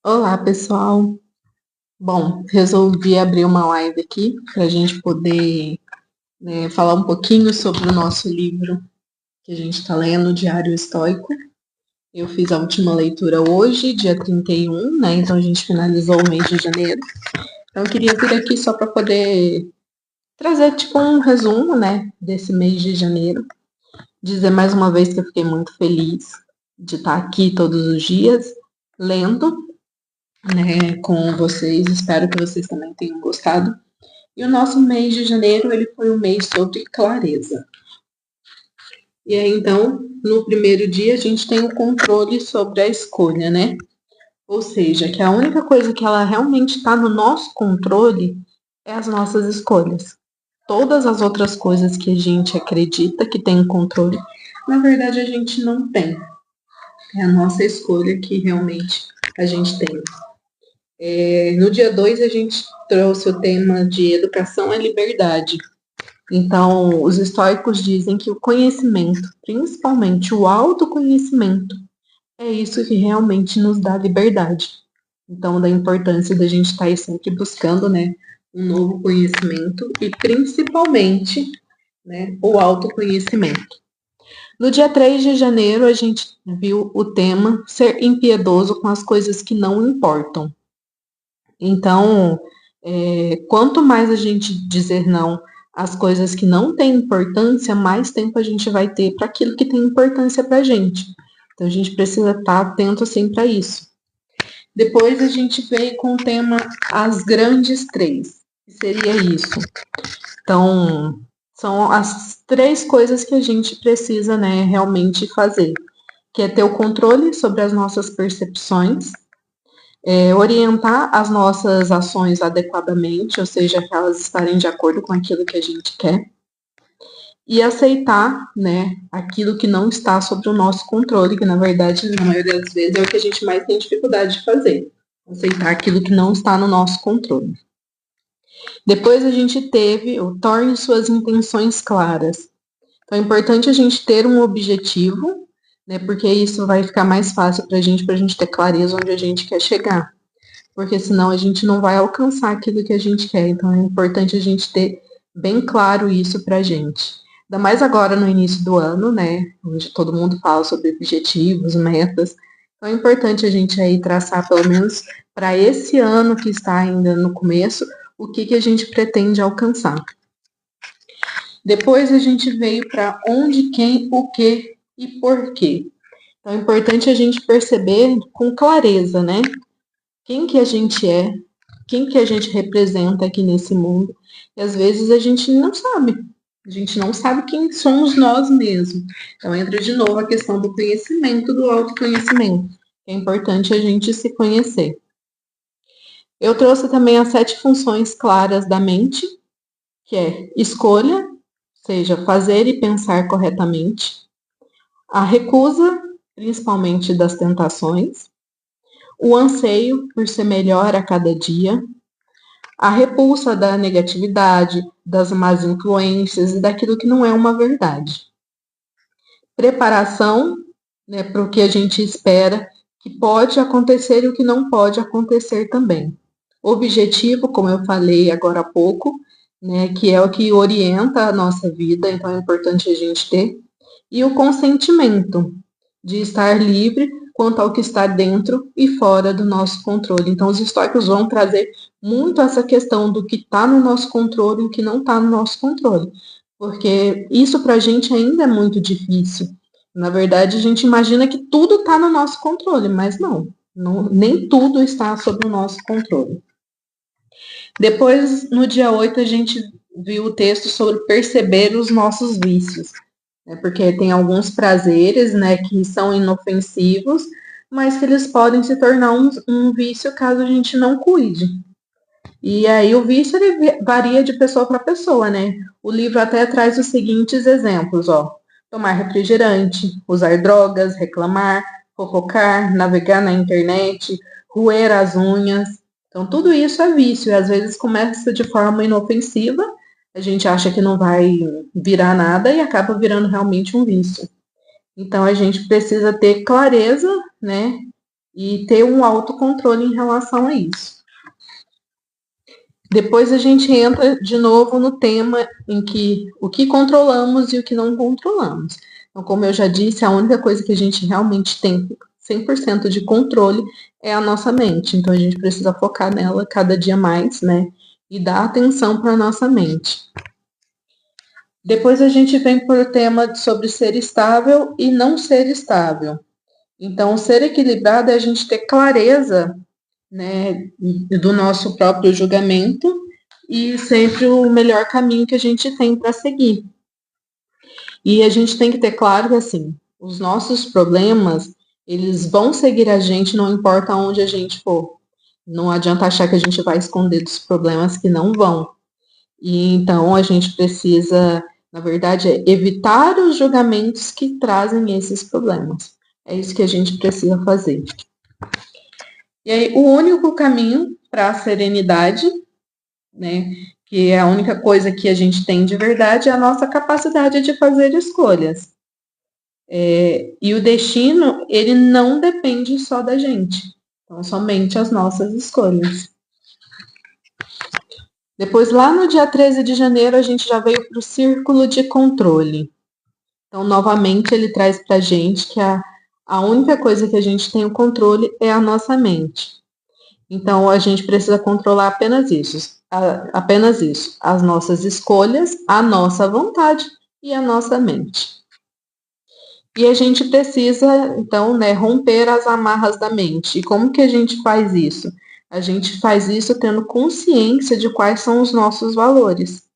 Olá, pessoal. Bom, resolvi abrir uma live aqui para a gente poder, falar um pouquinho sobre o nosso livro que a gente está lendo, o Diário Estoico. Eu fiz a última leitura hoje, dia 31, né? Então a gente finalizou o mês de janeiro. Então eu queria vir aqui só para poder trazer tipo um resumo, né, desse mês de janeiro. Dizer mais uma vez que eu fiquei muito feliz de estar aqui todos os dias lendo, né, com vocês. Espero que vocês também tenham gostado. E o nosso mês de janeiro, ele foi um mês sobre clareza. E aí, então, no primeiro dia, a gente tem o controle sobre a escolha, né? Ou seja, que a única coisa que ela realmente está no nosso controle é as nossas escolhas. Todas as outras coisas que a gente acredita que tem controle, na verdade a gente não tem. É a nossa escolha que realmente a gente tem. No dia 2 a gente trouxe o tema de educação é liberdade. Então, os estoicos dizem que o conhecimento, principalmente o autoconhecimento, é isso que realmente nos dá liberdade. Então, da importância da gente estar aí sempre buscando, né, um novo conhecimento e principalmente, né, o autoconhecimento. No dia 3 de janeiro, a gente viu o tema ser impiedoso com as coisas que não importam. Então, quanto mais a gente dizer não às coisas que não têm importância, mais tempo a gente vai ter para aquilo que tem importância para a gente. Então, a gente precisa estar atento sempre a isso. Depois, a gente veio com o tema As Grandes Três, que seria isso. Então, são as três coisas que a gente precisa, né, realmente fazer, que é ter o controle sobre as nossas percepções, orientar as nossas ações adequadamente, ou seja, que elas estarem de acordo com aquilo que a gente quer, e aceitar, né, aquilo que não está sob o nosso controle, que na verdade, na maioria das vezes, é o que a gente mais tem dificuldade de fazer, aceitar aquilo que não está no nosso controle. Depois a gente teve o torne suas intenções claras. Então é importante a gente ter um objetivo, né, porque isso vai ficar mais fácil para a gente ter clareza onde a gente quer chegar, porque senão a gente não vai alcançar aquilo que a gente quer. Então é importante a gente ter bem claro isso para a gente. Ainda mais agora no início do ano, né, onde todo mundo fala sobre objetivos, metas. Então é importante a gente aí traçar, pelo menos para esse ano que está ainda no começo, o que a gente pretende alcançar. Depois a gente veio para onde, quem, o que e por quê. Então é importante a gente perceber com clareza, né? Quem que a gente é, quem que a gente representa aqui nesse mundo. E às vezes a gente não sabe. A gente não sabe quem somos nós mesmos. Então entra de novo a questão do conhecimento, do autoconhecimento. É importante a gente se conhecer. Eu trouxe também as 7 funções claras da mente, que é escolha, ou seja, fazer e pensar corretamente, a recusa, principalmente das tentações, o anseio por ser melhor a cada dia, a repulsa da negatividade, das más influências e daquilo que não é uma verdade. Preparação, né, para o que a gente espera que pode acontecer e o que não pode acontecer também. Objetivo, como eu falei agora há pouco, né, que é o que orienta a nossa vida, então é importante a gente ter. E o consentimento, de estar livre quanto ao que está dentro e fora do nosso controle. Então, os estoicos vão trazer muito essa questão do que está no nosso controle e o que não está no nosso controle, porque isso para a gente ainda é muito difícil. Na verdade, a gente imagina que tudo está no nosso controle, mas não, nem tudo está sob o nosso controle. Depois, no dia 8, a gente viu o texto sobre perceber os nossos vícios, né, porque tem alguns prazeres, né, que são inofensivos, mas que eles podem se tornar um vício caso a gente não cuide. E aí o vício ele varia de pessoa para pessoa, né? O livro até traz os seguintes exemplos, ó: tomar refrigerante, usar drogas, reclamar, fofocar, navegar na internet, roer as unhas. Então tudo isso é vício e às vezes começa de forma inofensiva, a gente acha que não vai virar nada e acaba virando realmente um vício. Então a gente precisa ter clareza, né? e ter um autocontrole em relação a isso. Depois a gente entra de novo no tema em que o que controlamos e o que não controlamos. Então, como eu já disse, a única coisa que a gente realmente tem 100% de controle é a nossa mente. Então, a gente precisa focar nela cada dia mais, né? E dar atenção para a nossa mente. Depois a gente vem para o tema sobre ser estável e não ser estável. Então, ser equilibrado é a gente ter clareza, né, do nosso próprio julgamento e sempre o melhor caminho que a gente tem para seguir. E a gente tem que ter claro que, assim, os nossos problemas, eles vão seguir a gente, não importa onde a gente for. Não adianta achar que a gente vai esconder dos problemas que não vão. E então a gente precisa, na verdade, evitar os julgamentos que trazem esses problemas. É isso que a gente precisa fazer. E aí, o único caminho para a serenidade, né, que é a única coisa que a gente tem de verdade, é a nossa capacidade de fazer escolhas. E o destino, ele não depende só da gente. Então, somente as nossas escolhas. Depois, lá no dia 13 de janeiro, a gente já veio para o círculo de controle. Então, novamente, ele traz para a gente que a única coisa que a gente tem o controle é a nossa mente. Então, a gente precisa controlar apenas isso, as nossas escolhas, a nossa vontade e a nossa mente. E a gente precisa, então, né, romper as amarras da mente. E como que a gente faz isso? A gente faz isso tendo consciência de quais são os nossos valores.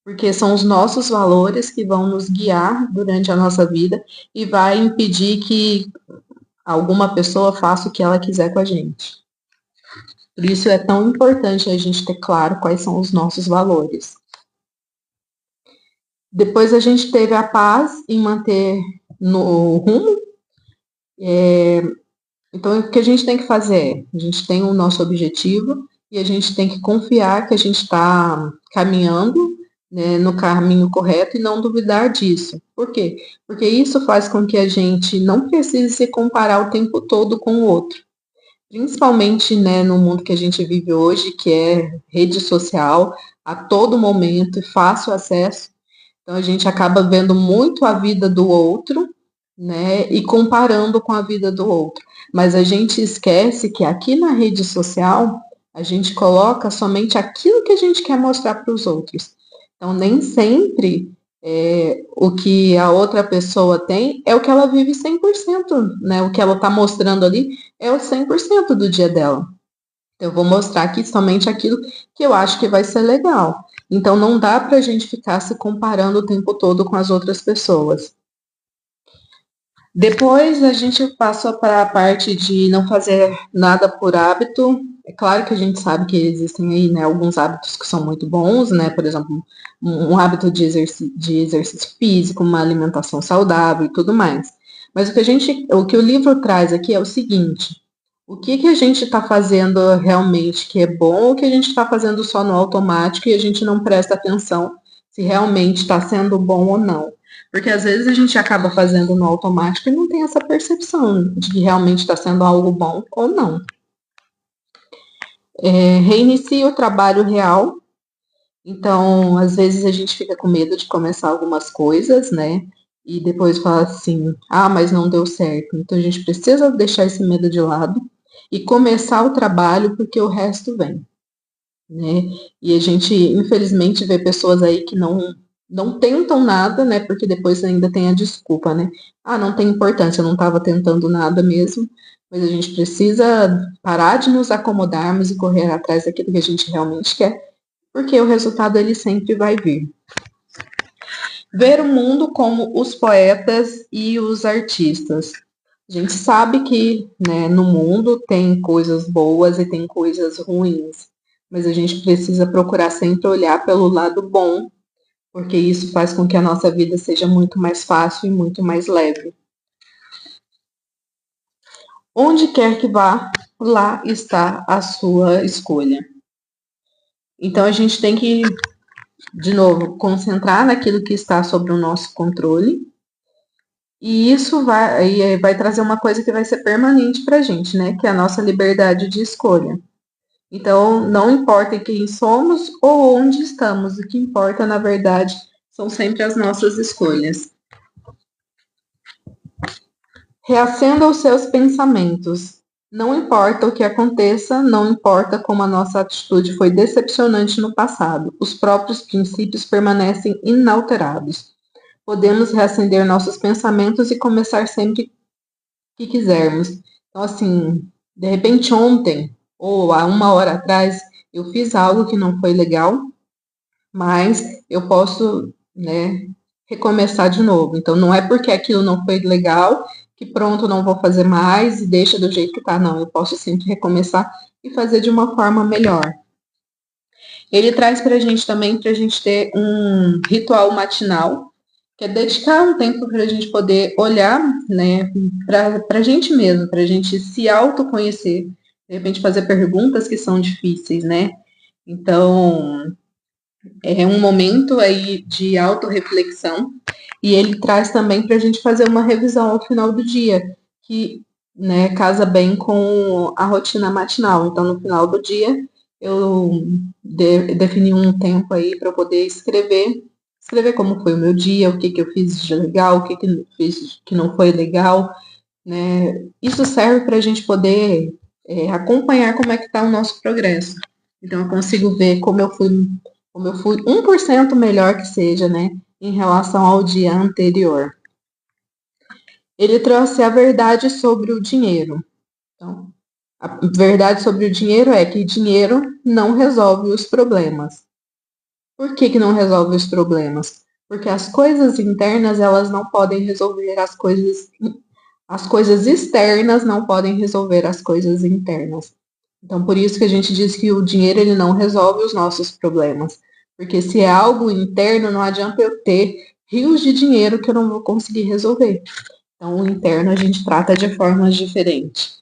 Porque são os nossos valores que vão nos guiar durante a nossa vida e vai impedir que alguma pessoa faça o que ela quiser com a gente. Por isso é tão importante a gente ter claro quais são os nossos valores. Depois a gente teve a paz em manter no rumo. Então, o que a gente tem que fazer é, a gente tem o nosso objetivo e a gente tem que confiar que a gente está caminhando, né, no caminho correto e não duvidar disso. Por quê? Porque isso faz com que a gente não precise se comparar o tempo todo com o outro. Principalmente, né, no mundo que a gente vive hoje, que é rede social, a todo momento, fácil acesso. Então, a gente acaba vendo muito a vida do outro, né, e comparando com a vida do outro. Mas a gente esquece que aqui na rede social, a gente coloca somente aquilo que a gente quer mostrar para os outros. Então, nem sempre o que a outra pessoa tem é o que ela vive 100%, né? O que ela está mostrando ali é o 100% do dia dela. Eu vou mostrar aqui somente aquilo que eu acho que vai ser legal. Então, não dá para a gente ficar se comparando o tempo todo com as outras pessoas. Depois a gente passa para a parte de não fazer nada por hábito. É claro que a gente sabe que existem aí, né, alguns hábitos que são muito bons, né? Por exemplo, um hábito de exercício físico, uma alimentação saudável e tudo mais. Mas o que o livro traz aqui é o seguinte: o que a gente está fazendo realmente que é bom ou o que a gente está fazendo só no automático e a gente não presta atenção se realmente está sendo bom ou não. Porque às vezes a gente acaba fazendo no automático e não tem essa percepção de que realmente está sendo algo bom ou não. Reinicia o trabalho real. Então, às vezes a gente fica com medo de começar algumas coisas, né? E depois fala assim, mas não deu certo. Então a gente precisa deixar esse medo de lado e começar o trabalho porque o resto vem, né? E a gente, infelizmente, vê pessoas aí que não tentam nada, né? Porque depois ainda tem a desculpa, né? Não tem importância, eu não estava tentando nada mesmo. Mas a gente precisa parar de nos acomodarmos e correr atrás daquilo que a gente realmente quer, porque o resultado ele sempre vai vir. Ver o mundo como os poetas e os artistas. A gente sabe que, né, no mundo tem coisas boas e tem coisas ruins, mas a gente precisa procurar sempre olhar pelo lado bom, porque isso faz com que a nossa vida seja muito mais fácil e muito mais leve. Onde quer que vá, lá está a sua escolha. Então a gente tem que, de novo, concentrar naquilo que está sob o nosso controle E isso vai trazer uma coisa que vai ser permanente para a gente, né? Que é a nossa liberdade de escolha. Então, não importa quem somos ou onde estamos, o que importa, na verdade, são sempre as nossas escolhas. Reacenda aos seus pensamentos. Não importa o que aconteça, não importa como a nossa atitude foi decepcionante no passado, os próprios princípios permanecem inalterados. Podemos reacender nossos pensamentos e começar sempre que quisermos. Então, assim, de repente ontem ou há uma hora atrás eu fiz algo que não foi legal, mas eu posso, né, recomeçar de novo. Então, não é porque aquilo não foi legal que pronto, não vou fazer mais e deixa do jeito que tá. Não, eu posso sempre recomeçar e fazer de uma forma melhor. Ele traz para a gente também para a gente ter um ritual matinal, que é dedicar um tempo para a gente poder olhar, né, para a gente mesmo, para a gente se autoconhecer, de repente fazer perguntas que são difíceis, né? Então, é um momento aí de autorreflexão e ele traz também para a gente fazer uma revisão ao final do dia, que, né, casa bem com a rotina matinal. Então, no final do dia, eu defini um tempo aí para poder escrever como foi o meu dia, o que, que eu fiz de legal, o que, que eu fiz que não foi legal, né? Isso serve para a gente poder acompanhar como é que está o nosso progresso. Então, eu consigo ver como eu fui 1% melhor que seja, né, em relação ao dia anterior. Ele trouxe a verdade sobre o dinheiro. Então, a verdade sobre o dinheiro é que dinheiro não resolve os problemas. Por que, que não resolve os problemas? Porque as coisas internas, elas não podem resolver as coisas externas não podem resolver as coisas internas. Então, por isso que a gente diz que o dinheiro ele não resolve os nossos problemas. Porque se é algo interno, não adianta eu ter rios de dinheiro que eu não vou conseguir resolver. Então, o interno a gente trata de formas diferentes.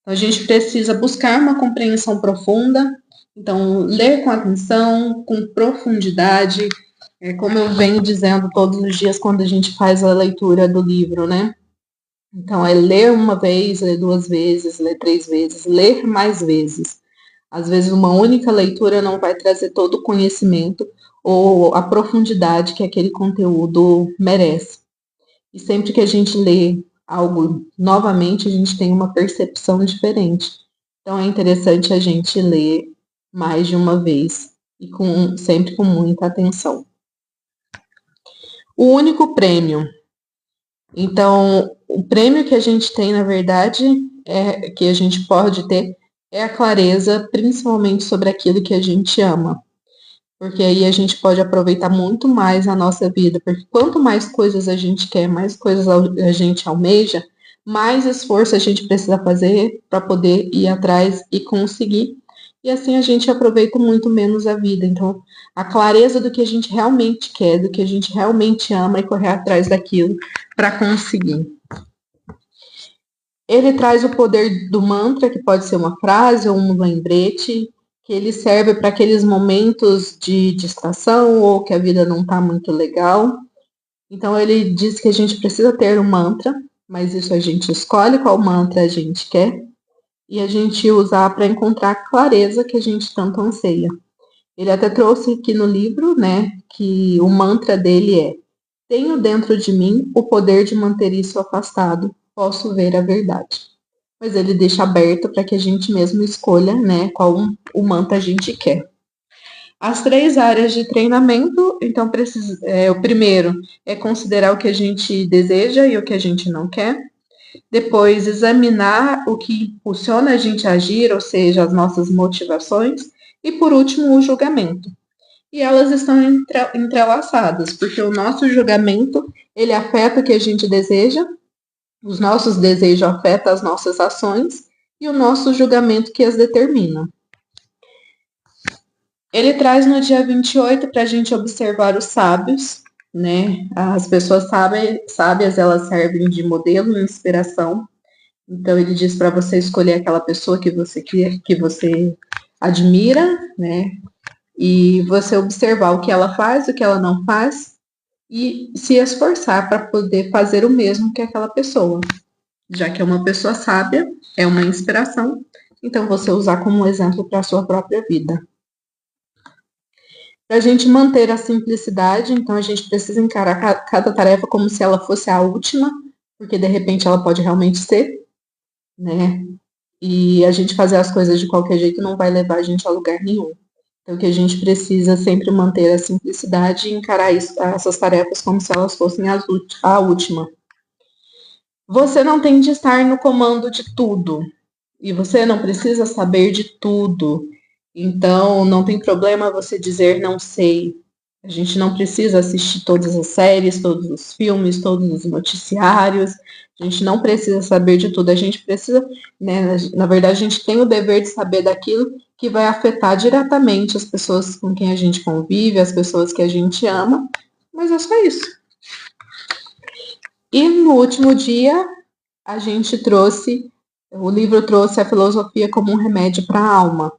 Então, a gente precisa buscar uma compreensão profunda. Então, ler com atenção, com profundidade, como eu venho dizendo todos os dias quando a gente faz a leitura do livro, né? Então, é ler uma vez, ler duas vezes, ler três vezes, ler mais vezes. Às vezes, uma única leitura não vai trazer todo o conhecimento ou a profundidade que aquele conteúdo merece. E sempre que a gente lê algo novamente, a gente tem uma percepção diferente. Então, é interessante a gente ler mais de uma vez e sempre com muita atenção. O único prêmio. Então, o prêmio que a gente tem, na verdade, que a gente pode ter, é a clareza, principalmente sobre aquilo que a gente ama. Porque aí a gente pode aproveitar muito mais a nossa vida. Porque quanto mais coisas a gente quer, mais coisas a gente almeja, mais esforço a gente precisa fazer para poder ir atrás e conseguir. E assim a gente aproveita muito menos a vida. Então, a clareza do que a gente realmente quer, do que a gente realmente ama e correr atrás daquilo para conseguir. Ele traz o poder do mantra, que pode ser uma frase ou um lembrete, que ele serve para aqueles momentos de distração ou que a vida não está muito legal. Então, ele diz que a gente precisa ter um mantra, mas isso a gente escolhe qual mantra a gente quer e a gente usar para encontrar a clareza que a gente tanto anseia. Ele até trouxe aqui no livro, né, que o mantra dele é: tenho dentro de mim o poder de manter isso afastado, posso ver a verdade. Mas ele deixa aberto para que a gente mesmo escolha, né, qual o mantra a gente quer. As 3 áreas de treinamento, então, o primeiro é considerar o que a gente deseja e o que a gente não quer. Depois, examinar o que impulsiona a gente a agir, ou seja, as nossas motivações. E, por último, o julgamento. E elas estão entrelaçadas, porque o nosso julgamento, ele afeta o que a gente deseja, os nossos desejos afetam as nossas ações e o nosso julgamento que as determina. Ele traz no dia 28 para a gente observar os sábios, né? As pessoas sábias, elas servem de modelo e inspiração. Então, ele diz para você escolher aquela pessoa que você quer, que você admira, né? E você observar o que ela faz, o que ela não faz, e se esforçar para poder fazer o mesmo que aquela pessoa. Já que é uma pessoa sábia, é uma inspiração, então você usar como exemplo para a sua própria vida. Para a gente manter a simplicidade, então a gente precisa encarar cada tarefa como se ela fosse a última, porque de repente ela pode realmente ser, né? E a gente fazer as coisas de qualquer jeito não vai levar a gente a lugar nenhum. Então, que a gente precisa sempre manter a simplicidade e encarar essas tarefas como se elas fossem a última. Você não tem de estar no comando de tudo. E você não precisa saber de tudo. Então, não tem problema você dizer não sei. A gente não precisa assistir todas as séries, todos os filmes, todos os noticiários. A gente não precisa saber de tudo. A gente precisa, né, na verdade, a gente tem o dever de saber daquilo que vai afetar diretamente as pessoas com quem a gente convive, as pessoas que a gente ama. Mas é só isso. E no último dia, o livro trouxe a filosofia como um remédio para a alma.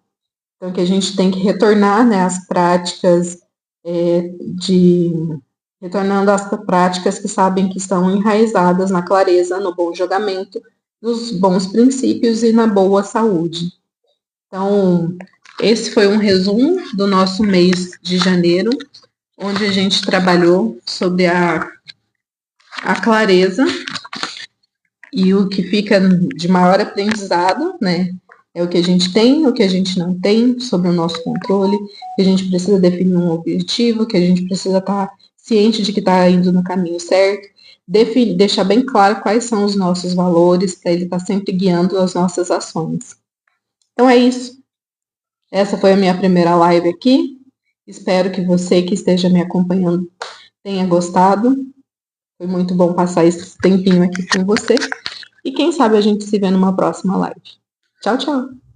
Então, que a gente tem que retornar, né, às práticas retornando às práticas que sabem que estão enraizadas na clareza, no bom julgamento, nos bons princípios e na boa saúde. Então, esse foi um resumo do nosso mês de janeiro, onde a gente trabalhou sobre a clareza e o que fica de maior aprendizado, né? É o que a gente tem, o que a gente não tem sobre o nosso controle, que a gente precisa definir um objetivo, que a gente precisa estar ciente de que está indo no caminho certo, deixar bem claro quais são os nossos valores, para ele estar sempre guiando as nossas ações. Então é isso. Essa foi a minha primeira live aqui. Espero que você que esteja me acompanhando tenha gostado. Foi muito bom passar esse tempinho aqui com você. E quem sabe a gente se vê numa próxima live. Tchau, tchau!